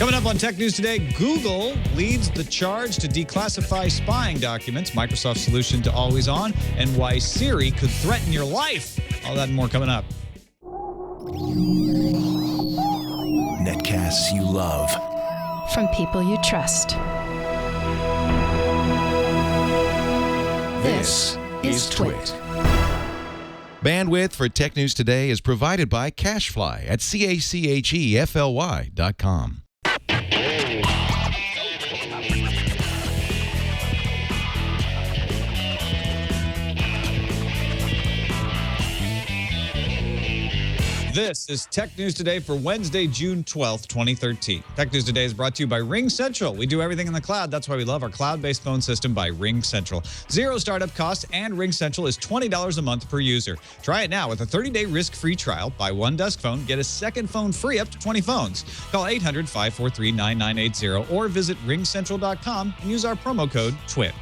Coming up on Tech News Today, Google leads the charge to declassify spying documents, Microsoft's solution to Always On, and why Siri could threaten your life. All that and more coming up. Netcasts you love. From people you trust. This is Twit. Bandwidth for Tech News Today is provided by Cashfly at CACHEFLY.com. This is Tech News Today for Wednesday, June 12th, 2013. Tech News Today is brought to you by Ring Central. We do everything in the cloud. That's why we love our cloud-based phone system by Ring Central. Zero startup costs, and Ring Central is $20 a month per user. Try it now with a 30-day risk-free trial. Buy one desk phone, get a second phone free up to 20 phones. Call 800-543-9980 or visit ringcentral.com and use our promo code TWIT.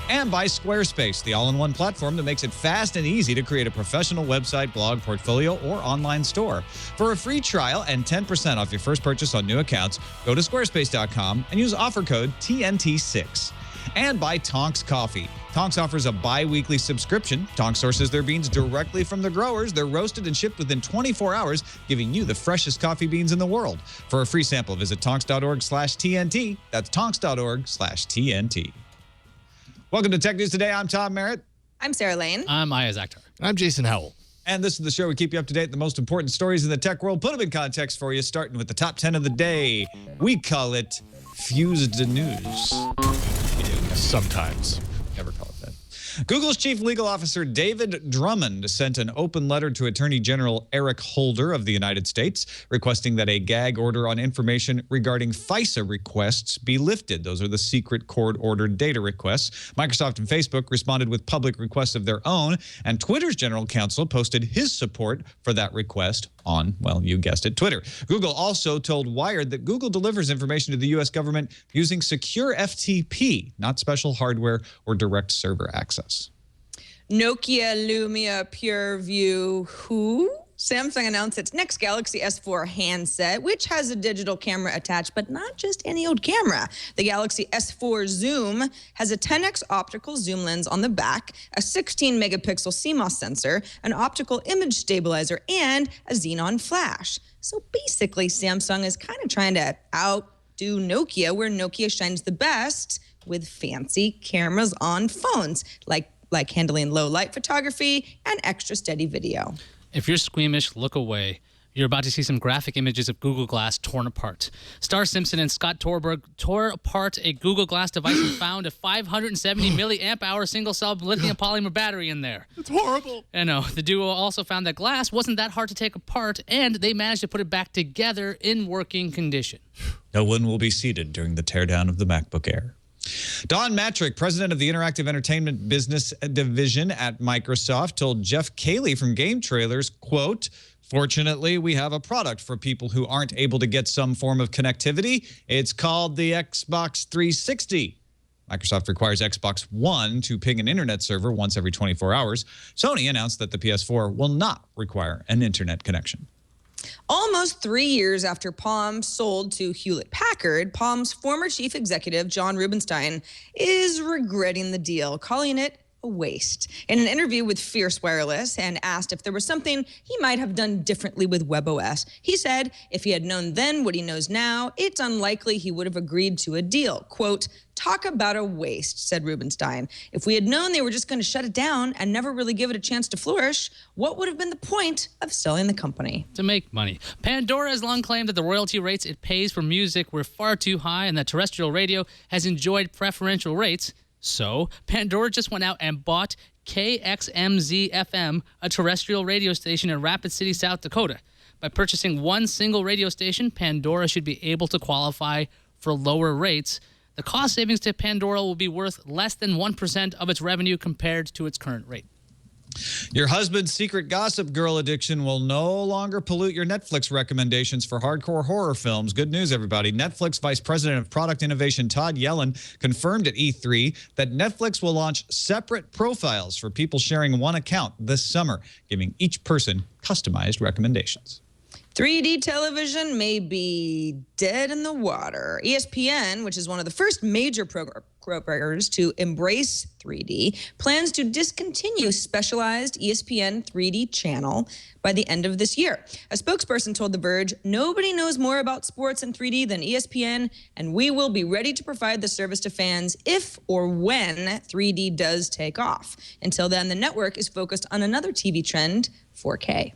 And by Squarespace, the all-in-one platform that makes it fast and easy to create a professional website, blog, portfolio, or online store. For a free trial and 10% off your first purchase on new accounts, go to squarespace.com and use offer code TNT6. And by Tonx Coffee. Tonx offers a bi-weekly subscription. Tonx sources their beans directly from the growers. They're roasted and shipped within 24 hours, giving you the freshest coffee beans in the world. For a free sample, visit tonx.org/TNT. That's tonx.org/TNT. Welcome to Tech News Today. I'm Tom Merritt. I'm Sarah Lane. I'm Ouya E3. And I'm Jason Howell. And this is the show we keep you up to date, the most important stories in the tech world. Put them in context for you, starting with the top 10 of the day. We call it Fused News. We do. Sometimes. Never call it that. Google's chief legal officer, David Drummond, sent an open letter to Attorney General Eric Holder of the United States, requesting that a gag order on information regarding FISA requests be lifted. Those are the secret court-ordered data requests. Microsoft and Facebook responded with public requests of their own, and Twitter's general counsel posted his support for that request on, well, you guessed it, Twitter. Google also told Wired that Google delivers information to the U.S. government using secure FTP, not special hardware or direct server access. Nokia Lumia PureView Who? Samsung announced its next Galaxy S4 handset, which has a digital camera attached, but not just any old camera. The Galaxy S4 Zoom has a 10x optical zoom lens on the back, a 16-megapixel CMOS sensor, an optical image stabilizer, and a xenon flash. So basically, Samsung is kind of trying to outdo Nokia, where Nokia shines the best with fancy cameras on phones, like handling low light photography and extra steady video. If you're squeamish, look away. You're about to see some graphic images of Google Glass torn apart. Star Simpson and Scott Torberg tore apart a Google Glass device and found a 570 milliamp hour single-cell lithium polymer battery in there. It's horrible. I know. The duo also found that glass wasn't that hard to take apart, and they managed to put it back together in working condition. No one will be seated during the teardown of the MacBook Air. Don Matrick, president of the Interactive Entertainment Business Division at Microsoft, told Jeff Cayley from Game Trailers, quote, "Fortunately, we have a product for people who aren't able to get some form of connectivity. It's called the Xbox 360. Microsoft requires Xbox One to ping an internet server once every 24 hours. Sony announced that the PS4 will not require an internet connection. Almost 3 years after Palm sold to Hewlett-Packard, Palm's former chief executive, John Rubinstein, is regretting the deal, calling it a waste. In an interview with Fierce Wireless and asked if there was something he might have done differently with WebOS, he said if he had known then what he knows now, it's unlikely he would have agreed to a deal. Quote, "Talk about a waste," said Rubinstein. "If we had known they were just going to shut it down and never really give it a chance to flourish, what would have been the point of selling the company?" To make money. Pandora has long claimed that the royalty rates it pays for music were far too high and that terrestrial radio has enjoyed preferential rates. So, Pandora just went out and bought KXMZ-FM, a terrestrial radio station in Rapid City, South Dakota. By purchasing one single radio station, Pandora should be able to qualify for lower rates. The cost savings to Pandora will be worth less than 1% of its revenue compared to its current rate. Your husband's secret Gossip Girl addiction will no longer pollute your Netflix recommendations for hardcore horror films. Good news, everybody. Netflix Vice President of Product Innovation Todd Yellen confirmed at E3 that Netflix will launch separate profiles for people sharing one account this summer, giving each person customized recommendations. 3D television may be dead in the water. ESPN, which is one of the first major programmers to embrace 3D, plans to discontinue specialized ESPN 3D channel by the end of this year. A spokesperson told The Verge, "Nobody knows more about sports in 3D than ESPN, and we will be ready to provide the service to fans if or when 3D does take off. Until then, the network is focused on another TV trend, 4K."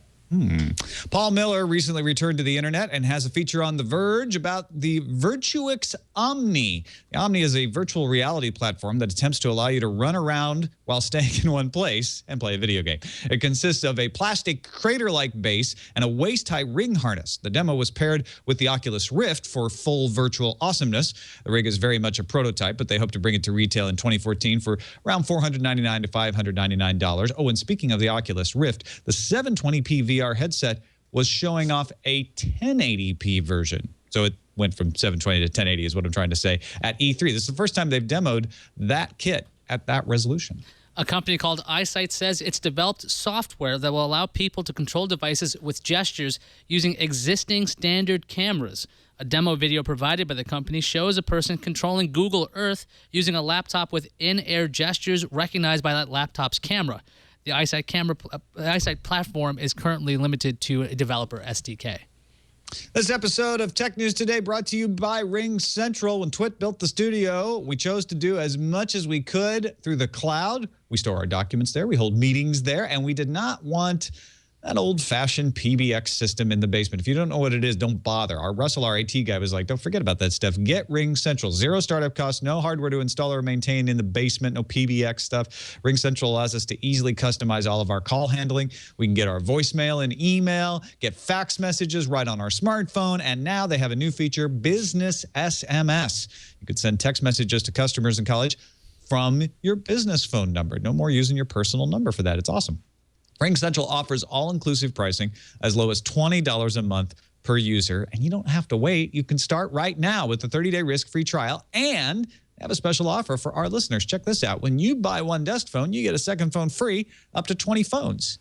Paul Miller recently returned to the internet and has a feature on The Verge about the Virtuix Omni. The Omni is a virtual reality platform that attempts to allow you to run around while staying in one place and play a video game. It consists of a plastic crater-like base and a waist-high ring harness. The demo was paired with the Oculus Rift for full virtual awesomeness. The rig is very much a prototype, but they hope to bring it to retail in 2014 for around $499 to $599. Oh, and speaking of the Oculus Rift, the 720p VR headset was showing off a 1080p version. So it went from 720 to 1080 is what I'm trying to say at E3. This is the first time they've demoed that kit at that resolution. A company called iSight says it's developed software that will allow people to control devices with gestures using existing standard cameras. A demo video provided by the company shows a person controlling Google Earth using a laptop with in-air gestures recognized by that laptop's camera. The iSight platform is currently limited to a developer SDK. This episode of Tech News Today brought to you by Ring Central. When Twit built the studio, we chose to do as much as we could through the cloud. We store our documents there. We hold meetings there. And we did not want that old-fashioned PBX system in the basement. If you don't know what it is, don't bother. Our Russell, our IT guy, was like, don't forget about that stuff. Get Ring Central. Zero startup costs, no hardware to install or maintain in the basement, no PBX stuff. Ring Central allows us to easily customize all of our call handling. We can get our voicemail and email, get fax messages right on our smartphone, and now they have a new feature, Business SMS. You could send text messages to customers in college from your business phone number. No more using your personal number for that. It's awesome. Ring Central offers all-inclusive pricing as low as $20 a month per user, and you don't have to wait. You can start right now with a 30-day risk-free trial, and they have a special offer for our listeners. Check this out. When you buy one desk phone, you get a second phone free, up to 20 phones.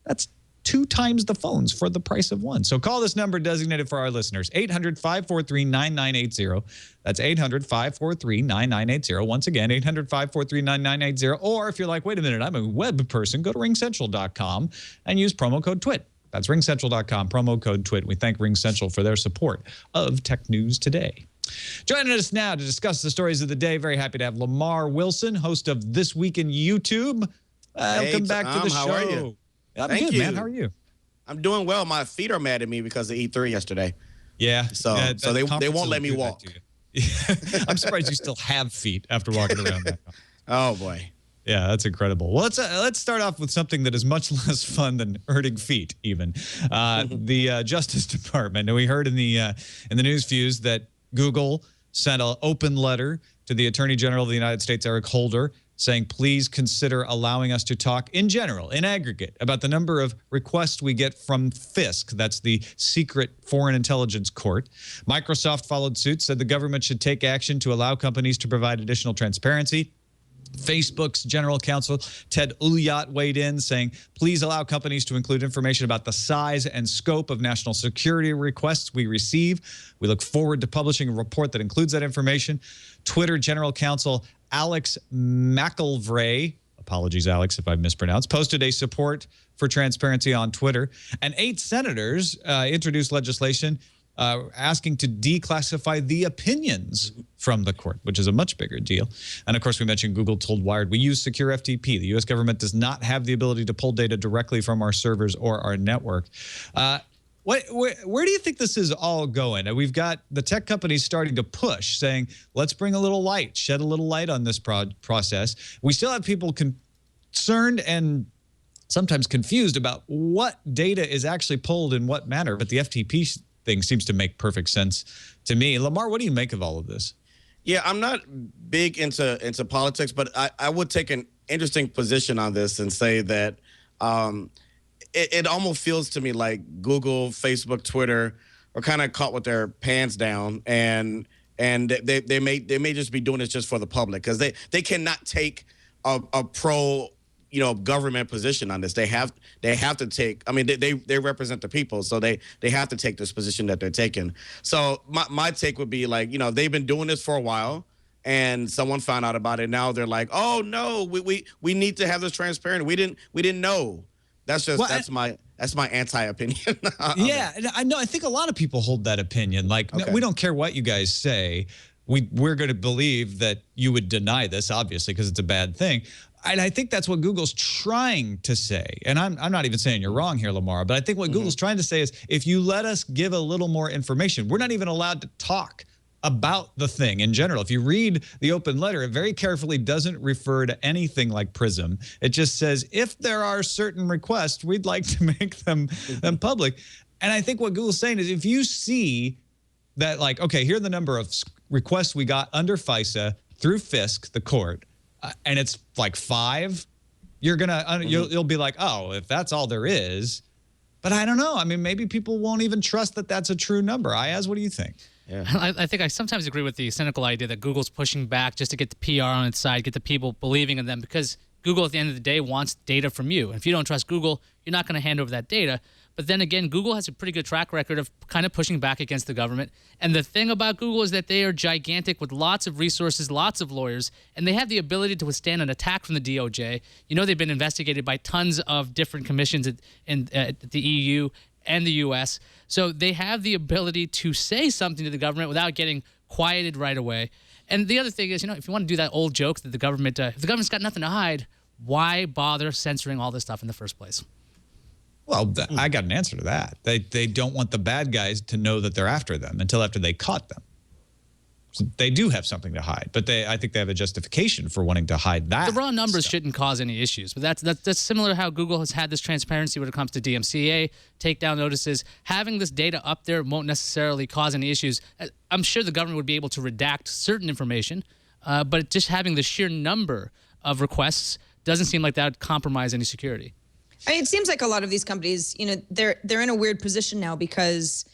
That's 2 times the phones for the price of one. So call this number designated for our listeners, 800-543-9980. That's 800-543-9980. Once again, 800-543-9980. Or if you're like, wait a minute, I'm a web person, go to ringcentral.com and use promo code TWIT. That's ringcentral.com, promo code TWIT. We thank Ring Central for their support of Tech News Today. Joining us now to discuss the stories of the day, very happy to have Lamar Wilson, host of This Week in YouTube. Welcome back to the show. How are you? I'm Thank good, you. man. How are you? I'm doing well. My feet are mad at me because of E3 yesterday. Yeah. So they won't let me walk. I'm surprised you still have feet after walking around that. Oh boy. Yeah, that's incredible. Well, let's start off with something that is much less fun than hurting feet. Even the Justice Department. And we heard in the news fuse that Google sent an open letter to the Attorney General of the United States, Eric Holder, saying, please consider allowing us to talk in general, in aggregate, about the number of requests we get from FISC. That's the Secret Foreign Intelligence Court. Microsoft followed suit, said the government should take action to allow companies to provide additional transparency. Facebook's general counsel, Ted Ouya, weighed in, saying, please allow companies to include information about the size and scope of national security requests we receive. We look forward to publishing a report that includes that information. Twitter general counsel Alex McElvray, apologies, Alex, if I mispronounced, posted a support for transparency on Twitter. And 8 senators introduced legislation asking to declassify the opinions from the court, which is a much bigger deal. And of course, we mentioned Google told Wired, we use secure FTP. The U.S. government does not have the ability to pull data directly from our servers or our network. Where do you think this is all going? We've got the tech companies starting to push, saying, let's bring a little light, shed a little light on this process. We still have people concerned and sometimes confused about what data is actually pulled in what manner, but the FTP thing seems to make perfect sense to me. Lamar, what do you make of all of this? Yeah, I'm not big into politics, but I would take an interesting position on this and say that it almost feels to me like Google, Facebook, Twitter are kind of caught with their pants down, and they may just be doing this just for the public because they cannot take a pro government position on this. They have to take. I mean, they represent the people, so they have to take this position that they're taking. So my take would be like, they've been doing this for a while, and someone found out about it. Now they're like, oh no, we need to have this transparent. We didn't know. That's just that's my anti-opinion. Yeah, I know. I think a lot of people hold that opinion. Like, no, we don't care what you guys say. We're going to believe that you would deny this, obviously, because it's a bad thing. And I think that's what Google's trying to say. And I'm not even saying you're wrong here, Lamar, but I think what Google's trying to say is if you let us give a little more information, we're not even allowed to talk about the thing in general. If you read the open letter, it very carefully doesn't refer to anything like Prism. It just says, if there are certain requests, we'd like to make them public. And I think what Google's saying is if you see that, like, okay, here are the number of requests we got under FISA through FISC, the court, and it's like 5, you're gonna you'll be like, oh, if that's all there is. But I don't know. I mean, maybe people won't even trust that that's a true number. Ayaz, what do you think? Yeah. I think I sometimes agree with the cynical idea that Google's pushing back just to get the PR on its side, get the people believing in them, because Google at the end of the day wants data from you. And if you don't trust Google, you're not going to hand over that data. But then again, Google has a pretty good track record of kind of pushing back against the government. And the thing about Google is that they are gigantic with lots of resources, lots of lawyers, and they have the ability to withstand an attack from the DOJ. They've been investigated by tons of different commissions in the EU and the U.S. So they have the ability to say something to the government without getting quieted right away. And the other thing is, if you want to do that old joke that the government, if the government's got nothing to hide, why bother censoring all this stuff in the first place? Well, I got an answer to that. They don't want the bad guys to know that they're after them until after they caught them. So they do have something to hide, but I think they have a justification for wanting to hide that. The raw numbers stuff shouldn't cause any issues, but that's similar to how Google has had this transparency when it comes to DMCA, takedown notices. Having this data up there won't necessarily cause any issues. I'm sure the government would be able to redact certain information, but just having the sheer number of requests doesn't seem like that would compromise any security. I mean, it seems like a lot of these companies, they're in a weird position now because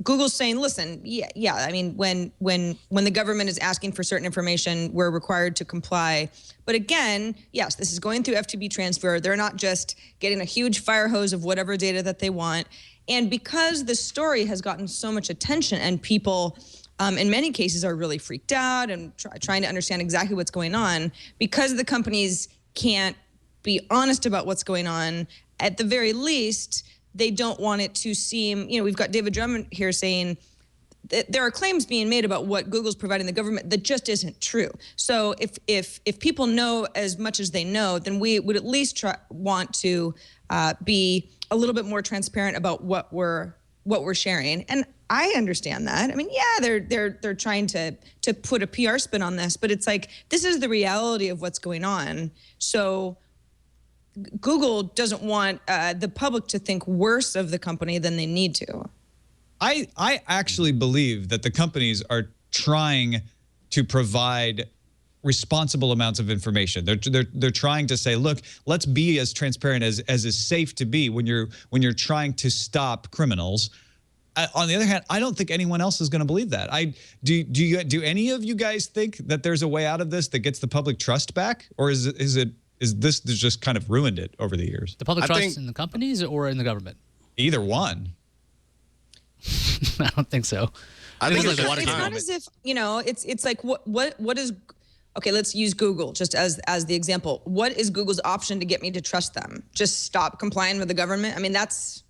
Google's saying, listen, I mean, when the government is asking for certain information, we're required to comply. But again, yes, this is going through FTP transfer. They're not just getting a huge fire hose of whatever data that they want. And because the story has gotten so much attention and people in many cases are really freaked out and trying to understand exactly what's going on, because the companies can't be honest about what's going on, at the very least, they don't want it to seem, we've got David Drummond here saying that there are claims being made about what Google's providing the government that just isn't true. So if people know as much as they know, then we would at least want to be a little bit more transparent about what we're sharing. And I understand that. I mean, yeah, they're trying to put a PR spin on this, but it's like, this is the reality of what's going on. So Google doesn't want the public to think worse of the company than they need to. I actually believe that the companies are trying to provide responsible amounts of information. They're trying to say, look, let's be as transparent as is safe to be when you're trying to stop criminals. On the other hand, I don't think anyone else is going to believe that. Do any of you guys think that there's a way out of this that gets the public trust back, or is this just kind of ruined it over the years? The public trust in the companies or in the government? Either one. I don't think so. I think it's not as if, it's like what is, okay, let's use Google just as the example. What is Google's option to get me to trust them? Just stop complying with the government? I mean, that's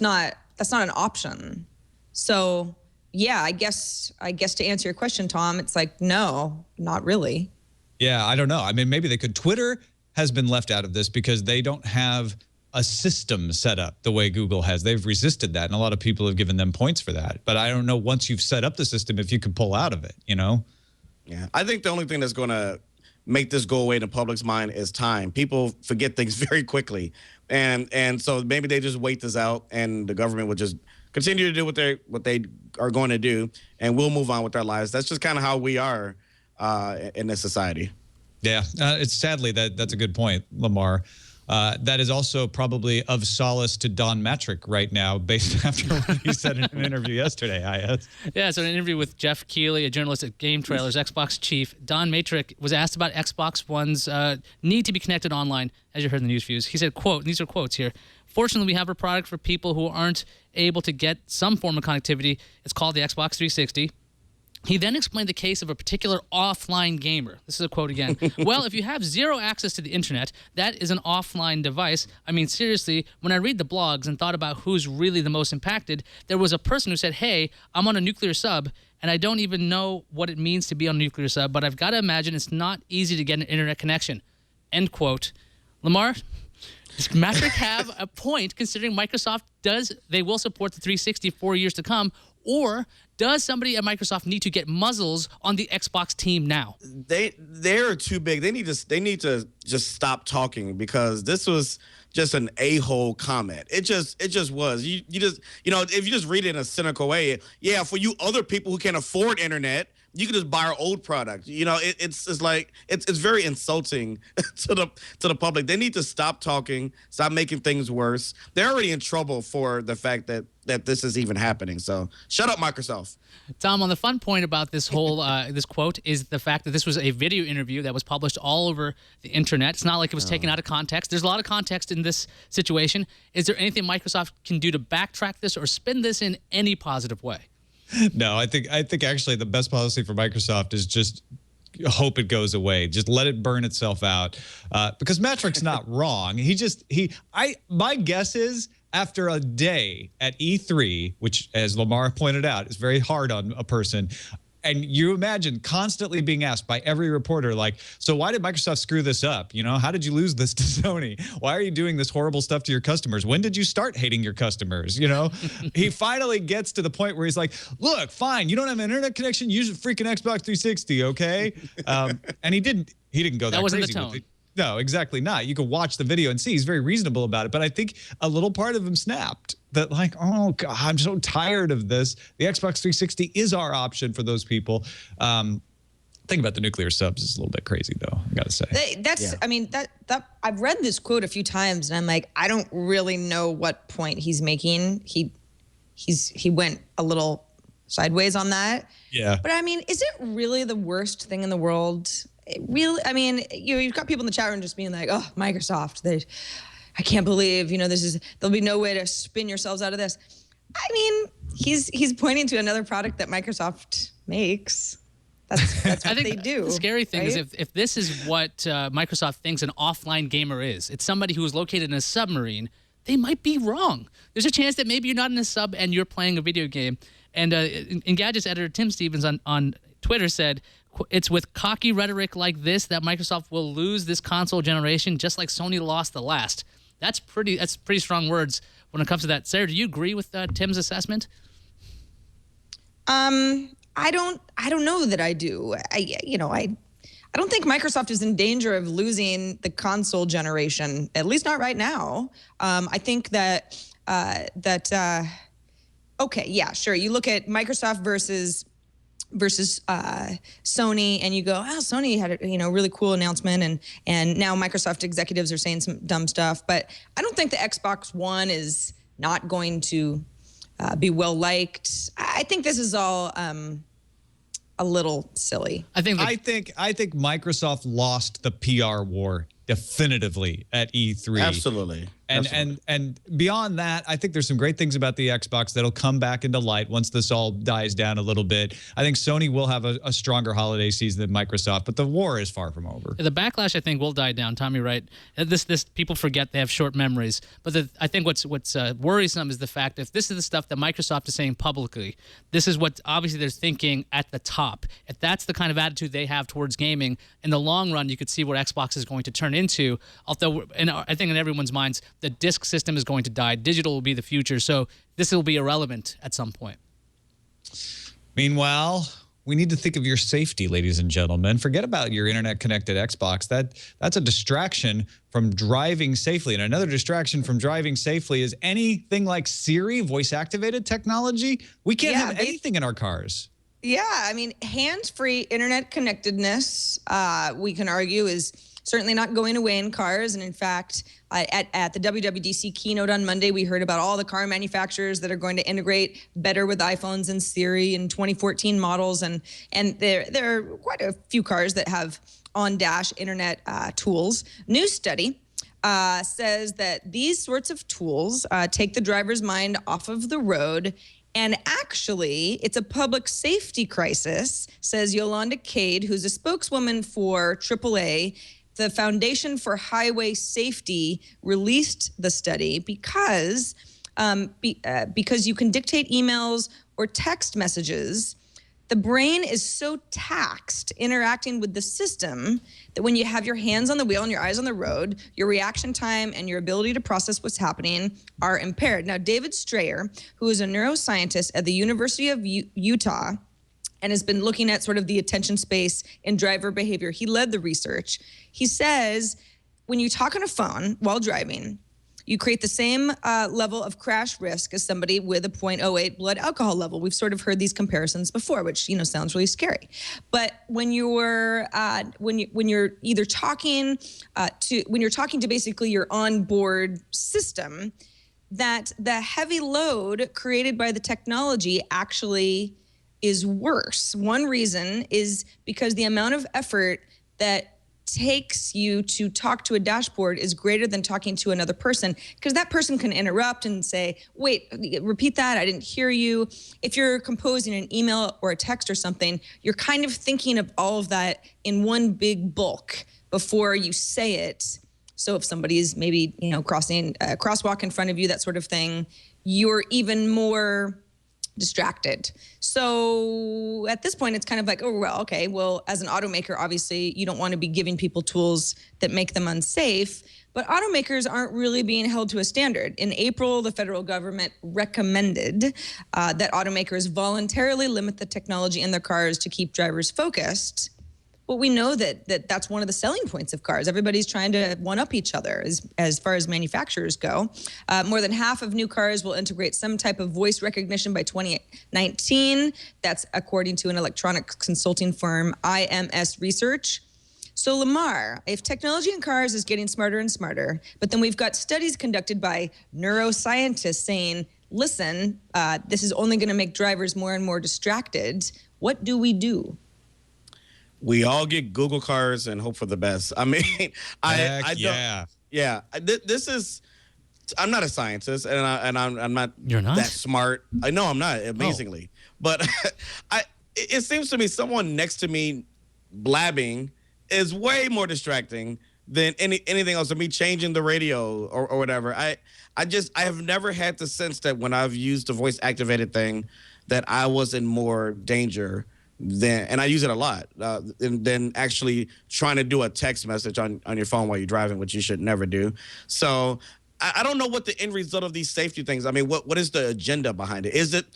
not an option. So yeah, I guess to answer your question, Tom, it's like, no, not really. Yeah, I don't know. I mean, maybe they could. Twitter has been left out of this because they don't have a system set up the way Google has. They've resisted that, and a lot of people have given them points for that. But I don't know, once you've set up the system, if you can pull out of it, Yeah, I think the only thing that's going to make this go away in the public's mind is time. People forget things very quickly. And so maybe they just wait this out, and the government will just continue to do what they are going to do, and we'll move on with our lives. That's just kind of how we are in this society. Yeah, it's sadly that's a good point, Lamar. That is also probably of solace to Don Matrick right now, based after what he said in an interview yesterday. Yeah, so in an interview with Jeff Keighley, a journalist at Game Trailers, Xbox chief, Don Matrick was asked about Xbox One's need to be connected online, as you heard in the news views. He said, quote, and these are quotes here, "Fortunately, we have a product for people who aren't able to get some form of connectivity. It's called the Xbox 360. He then explained the case of a particular offline gamer. This is a quote again. "Well, if you have zero access to the internet, that is an offline device. I mean, seriously, when I read the blogs and thought about who's really the most impacted, there was a person who said, hey, I'm on a nuclear sub, and I don't even know what it means to be on a nuclear sub, but I've got to imagine it's not easy to get an internet connection." End quote. Lamar, does Matrick have a point, considering Microsoft they will support the 360 for years to come, or does somebody at Microsoft need to get muzzles on the Xbox team now? They're too big. They need to just stop talking, because this was just an a-hole comment. It just was. You just, if you just read it in a cynical way, yeah, for you other people who can't afford internet, you can just buy our old product. It's like it's very insulting to the public. They need to stop talking, stop making things worse. They're already in trouble for the fact that this is even happening. So shut up, Microsoft. Tom, on the fun point about this whole this quote is the fact that this was a video interview that was published all over the internet. It's not like it was taken out of context. There's a lot of context in this situation. Is there anything Microsoft can do to backtrack this or spin this in any positive way? No, I think actually the best policy for Microsoft is just hope it goes away. Just let it burn itself out, because Matrick's not wrong. My guess is after a day at E3, which, as Lamar pointed out, is very hard on a person. And you imagine constantly being asked by every reporter, like, so why did Microsoft screw this up? How did you lose this to Sony? Why are you doing this horrible stuff to your customers? When did you start hating your customers? He finally gets to the point where he's like, look, fine, you don't have an internet connection, use a freaking Xbox 360, okay? And he didn't go that wasn't crazy the tone. with it. No, exactly not. You can watch the video and see he's very reasonable about it. But I think a little part of him snapped that, like, oh, God, I'm so tired of this. The Xbox 360 is our option for those people. Think about the nuclear subs is a little bit crazy, though, I got to say. I mean, I've read this quote a few times, and I'm like, I don't really know what point he's making. He went a little sideways on that. Yeah. But I mean, is it really the worst thing in the world? You've got people in the chat room just being like, oh, Microsoft, I can't believe, there'll be no way to spin yourselves out of this. I mean, he's pointing to another product that Microsoft makes. That's what they do. The scary thing right? is if this is what Microsoft thinks an offline gamer is, it's somebody who is located in a submarine, they might be wrong. There's a chance that maybe you're not in a sub and you're playing a video game. And Engadget's editor Tim Stevens on Twitter said, it's with cocky rhetoric like this that Microsoft will lose this console generation, just like Sony lost the last. That's pretty strong words when it comes to that. Sarah, do you agree with Tim's assessment? I don't know that I do. I don't think Microsoft is in danger of losing the console generation, at least not right now. I think that okay, yeah, sure. You look at Microsoft versus Sony, and you go, oh, Sony had a really cool announcement, and now Microsoft executives are saying some dumb stuff. But I don't think the Xbox One is not going to be well liked. I think this is all a little silly. I think Microsoft lost the PR war definitively at E3. Absolutely. And beyond that, I think there's some great things about the Xbox that'll come back into light once this all dies down a little bit. I think Sony will have a stronger holiday season than Microsoft, but the war is far from over. The backlash, I think, will die down. Tommy, right? This people forget they have short memories. But I think what's worrisome is the fact that if this is the stuff that Microsoft is saying publicly, this is what obviously they're thinking at the top. If that's the kind of attitude they have towards gaming, in the long run, you could see where Xbox is going to turn into. Although, and I think in everyone's minds, the disc system is going to die. Digital will be the future. So this will be irrelevant at some point. Meanwhile, we need to think of your safety, ladies and gentlemen. Forget about your internet-connected Xbox. That's a distraction from driving safely. And another distraction from driving safely is anything like Siri, voice-activated technology. We can't have anything in our cars. Yeah, I mean, hands-free internet connectedness, we can argue, is certainly not going away in cars. And in fact, at the WWDC keynote on Monday, we heard about all the car manufacturers that are going to integrate better with iPhones and Siri in 2014 models. And there are quite a few cars that have on-dash internet tools. New study says that these sorts of tools take the driver's mind off of the road. And actually, it's a public safety crisis, says Yolanda Cade, who's a spokeswoman for AAA. The Foundation for Highway Safety released the study because you can dictate emails or text messages. The brain is so taxed interacting with the system that when you have your hands on the wheel and your eyes on the road, your reaction time and your ability to process what's happening are impaired. Now, David Strayer, who is a neuroscientist at the University of Utah and has been looking at sort of the attention space in driver behavior, he led the research. He says when you talk on a phone while driving, you create the same level of crash risk as somebody with a 0.08 blood alcohol level. We've sort of heard these comparisons before, which sounds really scary. But when you're either talking to basically your onboard system, that the heavy load created by the technology actually is worse. One reason is because the amount of effort that takes you to talk to a dashboard is greater than talking to another person, because that person can interrupt and say, wait, repeat that, I didn't hear you. If you're composing an email or a text or something, you're kind of thinking of all of that in one big bulk before you say it. So if somebody is maybe crossing a crosswalk in front of you, that sort of thing, you're even more distracted. So at this point, it's kind of like, oh, well, okay, well, as an automaker, obviously, you don't want to be giving people tools that make them unsafe, but automakers aren't really being held to a standard. In April, the federal government recommended that automakers voluntarily limit the technology in their cars to keep drivers focused. But we know that that's one of the selling points of cars. Everybody's trying to one-up each other as far as manufacturers go. More than half of new cars will integrate some type of voice recognition by 2019. That's according to an electronic consulting firm, IMS Research. So Lamar, if technology in cars is getting smarter and smarter, but then we've got studies conducted by neuroscientists saying, listen, this is only going to make drivers more and more distracted, what do we do? We all get Google cars and hope for the best. I mean, I don't. Yeah. This is. I'm not a scientist, and I'm not. You're not that smart. I know I'm not. Amazingly, but it seems to me someone next to me blabbing is way more distracting than anything else. Or me changing the radio or whatever. I have never had the sense that when I've used the voice activated thing, that I was in more danger and I use it a lot, than actually trying to do a text message on your phone while you're driving, which you should never do. So I don't know what the end result of these safety things. I mean, what is the agenda behind it? Is it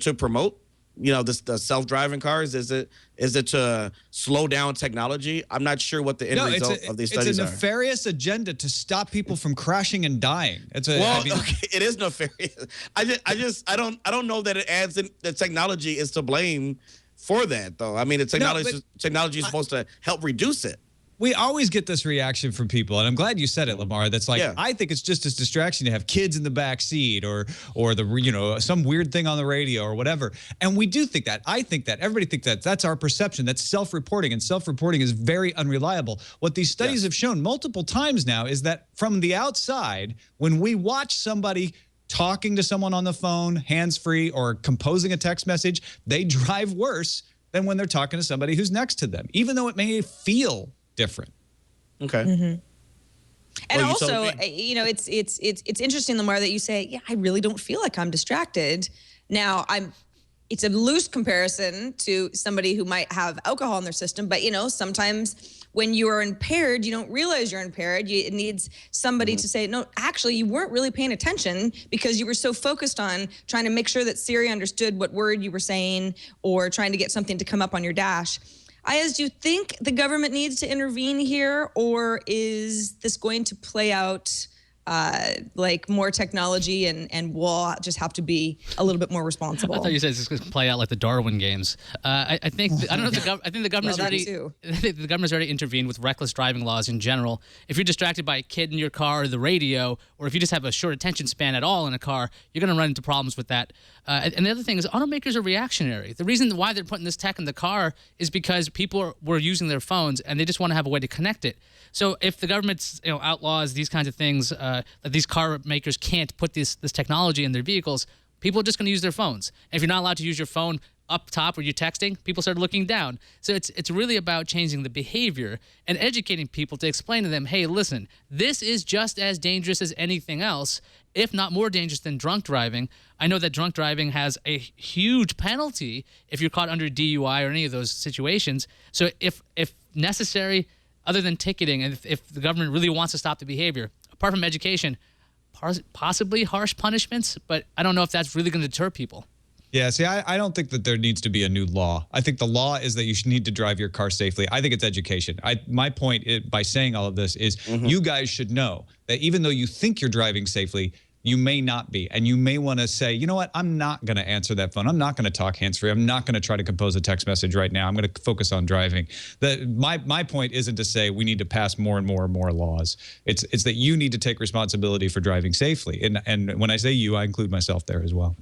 to promote, the self-driving cars? Is it to slow down technology? I'm not sure what the end result of these studies are. It's a nefarious agenda to stop people from crashing and dying. Okay, it is nefarious. I don't know that it adds in, the technology is to blame for that, though. I mean, the technology is supposed to help reduce it. We always get this reaction from people, and I'm glad you said it, Lamar. That's like, I think it's just as distraction to have kids in the back seat or some weird thing on the radio or whatever. And we do think that. I think that. Everybody thinks that. That's our perception. That's self-reporting, and self-reporting is very unreliable. What these studies have shown multiple times now is that from the outside, when we watch somebody talking to someone on the phone, hands-free, or composing a text message, they drive worse than when they're talking to somebody who's next to them, even though it may feel different. Okay. Mm-hmm. And also, it's interesting, Lamar, that you say, I really don't feel like I'm distracted. Now, it's a loose comparison to somebody who might have alcohol in their system, but sometimes when you are impaired, you don't realize you're impaired. It needs somebody to say, no, actually, you weren't really paying attention because you were so focused on trying to make sure that Siri understood what word you were saying or trying to get something to come up on your dash. Ayaz, do you think the government needs to intervene here, or is this going to play out like more technology, and we'll just have to be a little bit more responsible. I thought you said this is going to play out like the Darwin games. I think I don't know. I think the government's Well, that already. too. I think the government's already intervened with reckless driving laws in general. If you're distracted by a kid in your car or the radio, or if you just have a short attention span at all in a car, you're going to run into problems with that. And the other thing is, automakers are reactionary. The reason why they're putting this tech in the car is because people were using their phones and they just want to have a way to connect it. So if the government outlaws these kinds of things, that these car makers can't put this technology in their vehicles, people are just going to use their phones. And if you're not allowed to use your phone up top where you're texting, people start looking down. So it's really about changing the behavior and educating people to explain to them, hey, listen, this is just as dangerous as anything else, if not more dangerous than drunk driving. I know that drunk driving has a huge penalty if you're caught under DUI or any of those situations. So if necessary, other than ticketing, and if the government really wants to stop the behavior, apart from education, possibly harsh punishments, but I don't know if that's really going to deter people. Yeah, see, I don't think that there needs to be a new law. I think the law is that you should need to drive your car safely. I think it's education. My point by saying all of this is you guys should know that even though you think you're driving safely, you may not be. And you may want to say, you know what, I'm not going to answer that phone. I'm not going to talk hands-free. I'm not going to try to compose a text message right now. I'm going to focus on driving. My point isn't to say we need to pass more and more and more laws. It's that you need to take responsibility for driving safely. And when I say you, I include myself there as well.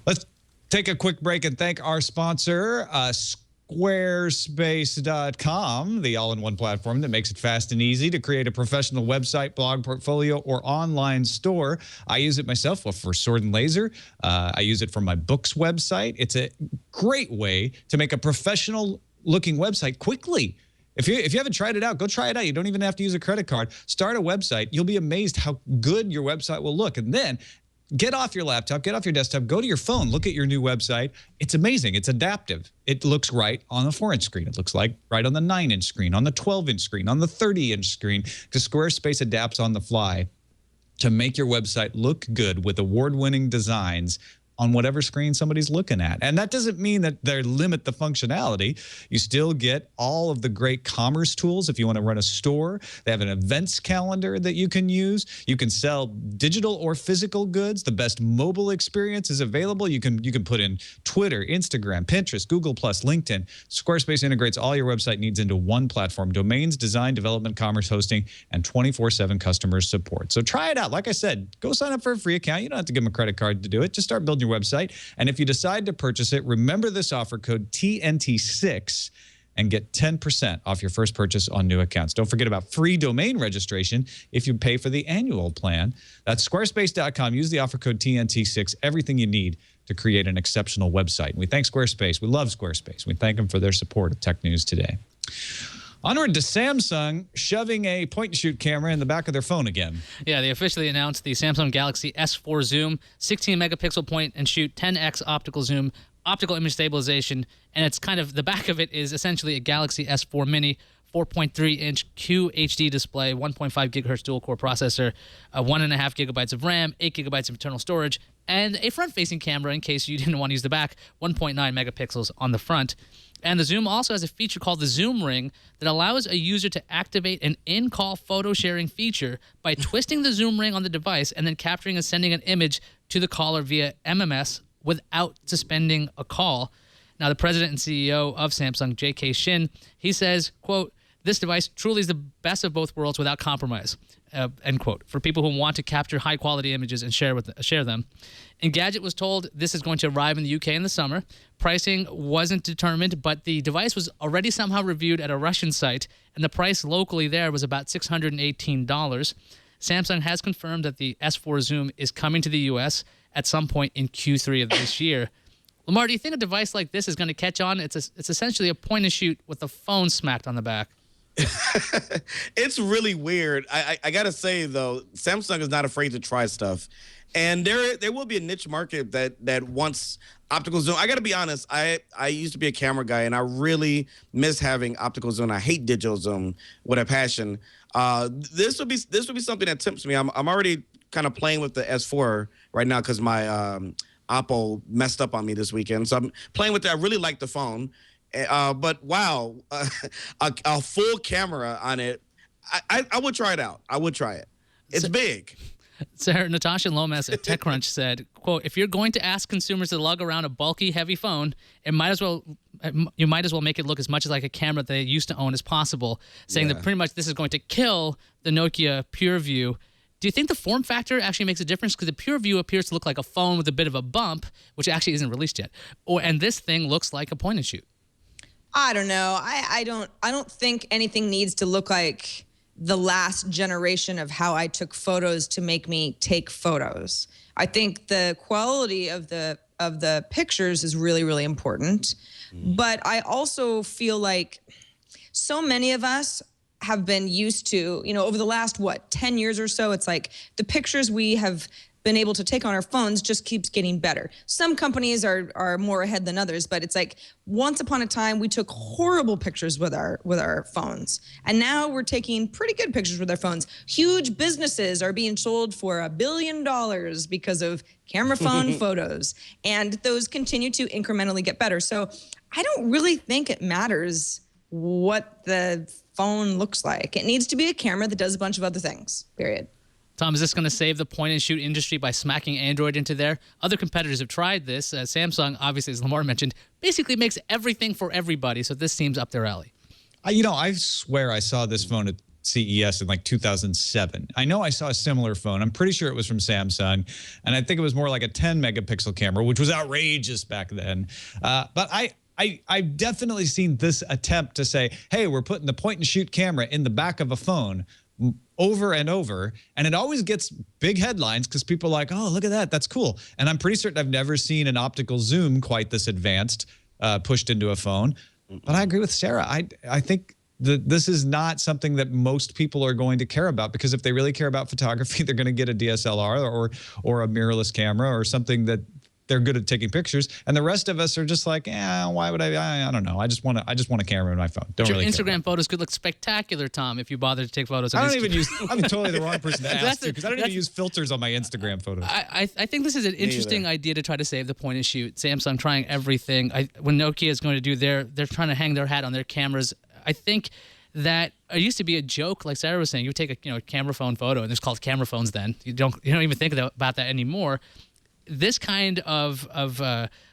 Let's take a quick break and thank our sponsor, Squarespace.com, the all-in-one platform that makes it fast and easy to create a professional website, blog, portfolio, or online store. I use it myself for Sword and Laser. I use it for my books website. It's a great way to make a professional-looking website quickly. If you haven't tried it out, go try it out. You don't even have to use a credit card. Start a website. You'll be amazed how good your website will look. And then get off your laptop, get off your desktop, go to your phone, look at your new website. It's amazing. It's adaptive. It looks right on the 4-inch screen. It looks like right on the 9-inch screen, on the 12-inch screen, on the 30-inch screen, because Squarespace adapts on the fly to make your website look good with award-winning designs on whatever screen somebody's looking at. And that doesn't mean that they limit the functionality. You still get all of the great commerce tools if you want to run a store. They have an events calendar that you can use. You can sell digital or physical goods. The best mobile experience is available. You can put in Twitter, Instagram, Pinterest, Google+, LinkedIn. Squarespace integrates all your website needs into one platform: domains, design, development, commerce, hosting, and 24/7 customer support. So try it out. Like I said, go sign up for a free account. You don't have to give them a credit card to do it. Just start building your website. And if you decide to purchase it, remember this offer code TNT6 and get 10% off your first purchase on new accounts. Don't forget about free domain registration if you pay for the annual plan. That's squarespace.com. Use the offer code TNT6. Everything you need to create an exceptional website. And we thank Squarespace. We love Squarespace. We thank them for their support of Tech News Today. Onward to Samsung shoving a point-and-shoot camera in the back of their phone again. Yeah, they officially announced the Samsung Galaxy S4 Zoom, 16-megapixel point-and-shoot, 10x optical zoom, optical image stabilization, and it's kind of, the back of it is essentially a Galaxy S4 Mini, 4.3-inch QHD display, 1.5 gigahertz dual-core processor, 1.5 gigabytes of RAM, 8 gigabytes of internal storage, and a front-facing camera in case you didn't want to use the back, 1.9 megapixels on the front. And the Zoom also has a feature called the Zoom Ring that allows a user to activate an in-call photo sharing feature by twisting the Zoom Ring on the device and then capturing and sending an image to the caller via MMS without suspending a call. Now, the president and CEO of Samsung, J.K. Shin, he says, quote, "This device truly is the best of both worlds without compromise," end quote, for people who want to capture high-quality images and share them. Engadget was told this is going to arrive in the UK in the summer. Pricing wasn't determined, but the device was already somehow reviewed at a Russian site, and the price locally there was about $618. Samsung has confirmed that the S4 Zoom is coming to the US at some point in Q3 of this year. Lamar, do you think a device like this is going to catch on? It's essentially a point-and-shoot with the phone smacked on the back. It's really weird. I gotta say though, Samsung is not afraid to try stuff, and there will be a niche market that wants optical zoom. I gotta be honest. I used to be a camera guy, and I really miss having optical zoom. I hate digital zoom with a passion. This would be something that tempts me. I'm already kind of playing with the S4 right now because my Oppo messed up on me this weekend, so I'm playing with that. I really like the phone. But wow, a full camera on it, I would try it out. I would try it. It's big. Sarah Natasha Lomas at TechCrunch said, quote, if you're going to ask consumers to lug around a bulky, heavy phone, you might as well make it look as much like a camera they used to own as possible, saying that pretty much this is going to kill the Nokia PureView. Do you think the form factor actually makes a difference? Because the PureView appears to look like a phone with a bit of a bump, which actually isn't released yet. And this thing looks like a point and shoot. I don't know. I don't think anything needs to look like the last generation of how I took photos to make me take photos. I think the quality of the pictures is really, really important. But I also feel like so many of us have been used to, over the last, 10 years or so, it's like the pictures we have been able to take on our phones just keeps getting better. Some companies are more ahead than others, but it's like once upon a time we took horrible pictures with our phones, and now we're taking pretty good pictures with our phones. Huge businesses are being sold for $1 billion because of camera phone photos, and those continue to incrementally get better. So I don't really think it matters what the phone looks like. It needs to be a camera that does a bunch of other things, period. Tom, is this going to save the point-and-shoot industry by smacking Android into there? Other competitors have tried this. Samsung, obviously, as Lamar mentioned, basically makes everything for everybody, so this seems up their alley. I swear I saw this phone at CES in like 2007. I know I saw a similar phone. I'm pretty sure it was from Samsung, and I think it was more like a 10-megapixel camera, which was outrageous back then. But I've definitely seen this attempt to say, hey, we're putting the point-and-shoot camera in the back of a phone over and over, and it always gets big headlines because people are like, oh, look at that, that's cool. And I'm pretty certain I've never seen an optical zoom quite this advanced pushed into a phone. But I agree with Sarah. I think that this is not something that most people are going to care about, because if they really care about photography, they're going to get a DSLR or a mirrorless camera or something that they're good at taking pictures, and the rest of us are just like, why would I don't know. I just want a camera in my phone. Don't your really Instagram photos could look spectacular, Tom, if you bother to take photos. I'm totally the wrong person to ask to, because I don't even use filters on my Instagram photos. I think this is an interesting idea to try to save the point and shoot. Samsung trying everything. When Nokia is going to do they're trying to hang their hat on their cameras. I think that it used to be a joke, like Sarah was saying. You would take a camera phone photo, and it's called camera phones then. You don't even think about that anymore. This kind of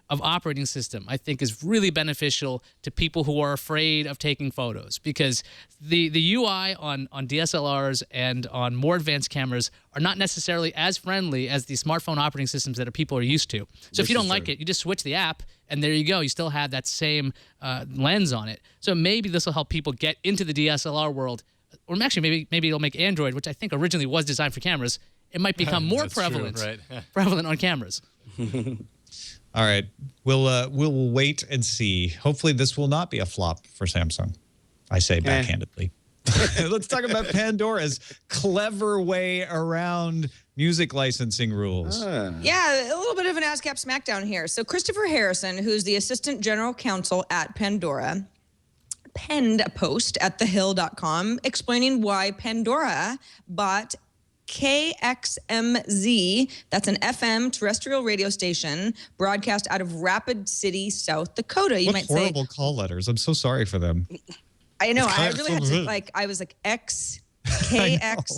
operating system, I think, is really beneficial to people who are afraid of taking photos, because the UI on DSLRs and on more advanced cameras are not necessarily as friendly as the smartphone operating systems that people are used to. So if you don't like it, you just switch the app, and there you go. You still have that same lens on it. So maybe this will help people get into the DSLR world, or actually maybe it'll make Android, which I think originally was designed for cameras, it might become more prevalent, true, right? prevalent on cameras. All right, we'll wait and see. Hopefully, this will not be a flop for Samsung. I say backhandedly. Let's talk about Pandora's clever way around music licensing rules. Yeah, a little bit of an ASCAP smackdown here. So Christopher Harrison, who's the assistant general counsel at Pandora, penned a post at thehill.com explaining why Pandora bought KXMZ, that's an FM terrestrial radio station broadcast out of Rapid City, South Dakota. You might say horrible call letters. I'm so sorry for them. I know. I really had to I was like KX.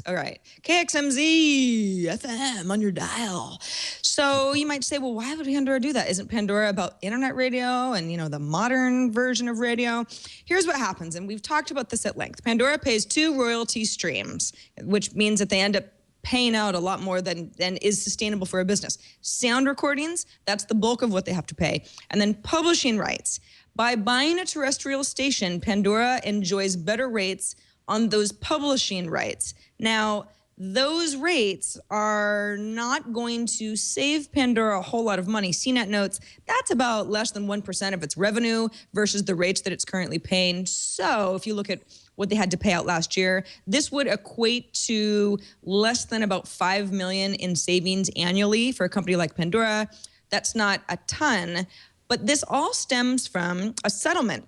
All right. KXMZ FM on your dial. So you might say, well, why would Pandora do that? Isn't Pandora about internet radio and, the modern version of radio? Here's what happens, and we've talked about this at length. Pandora pays 2 royalty streams, which means that they end up paying out a lot more than is sustainable for a business. Sound recordings, that's the bulk of what they have to pay. And then publishing rights. By buying a terrestrial station, Pandora enjoys better rates on those publishing rights. Now, those rates are not going to save Pandora a whole lot of money. CNET notes that's about less than 1% of its revenue versus the rates that it's currently paying. So if you look at what they had to pay out last year, this would equate to less than about $5 million in savings annually for a company like Pandora. That's not a ton, but this all stems from a settlement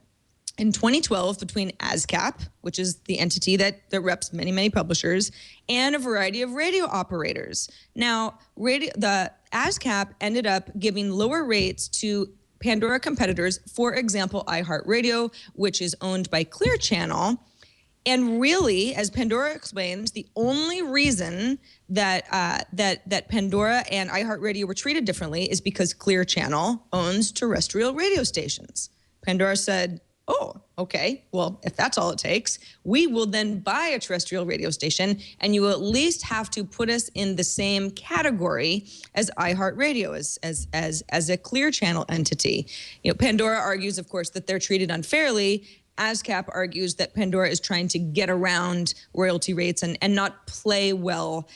in 2012 between ASCAP, which is the entity that reps many, many publishers, and a variety of radio operators. Now, the ASCAP ended up giving lower rates to Pandora competitors, for example, iHeartRadio, which is owned by Clear Channel. And really, as Pandora explains, the only reason that that Pandora and iHeartRadio were treated differently is because Clear Channel owns terrestrial radio stations. Pandora said, oh, okay, well, if that's all it takes, we will then buy a terrestrial radio station, and you will at least have to put us in the same category as iHeartRadio, as a Clear Channel entity. You know, Pandora argues, of course, that they're treated unfairly. ASCAP argues that Pandora is trying to get around royalty rates and not play well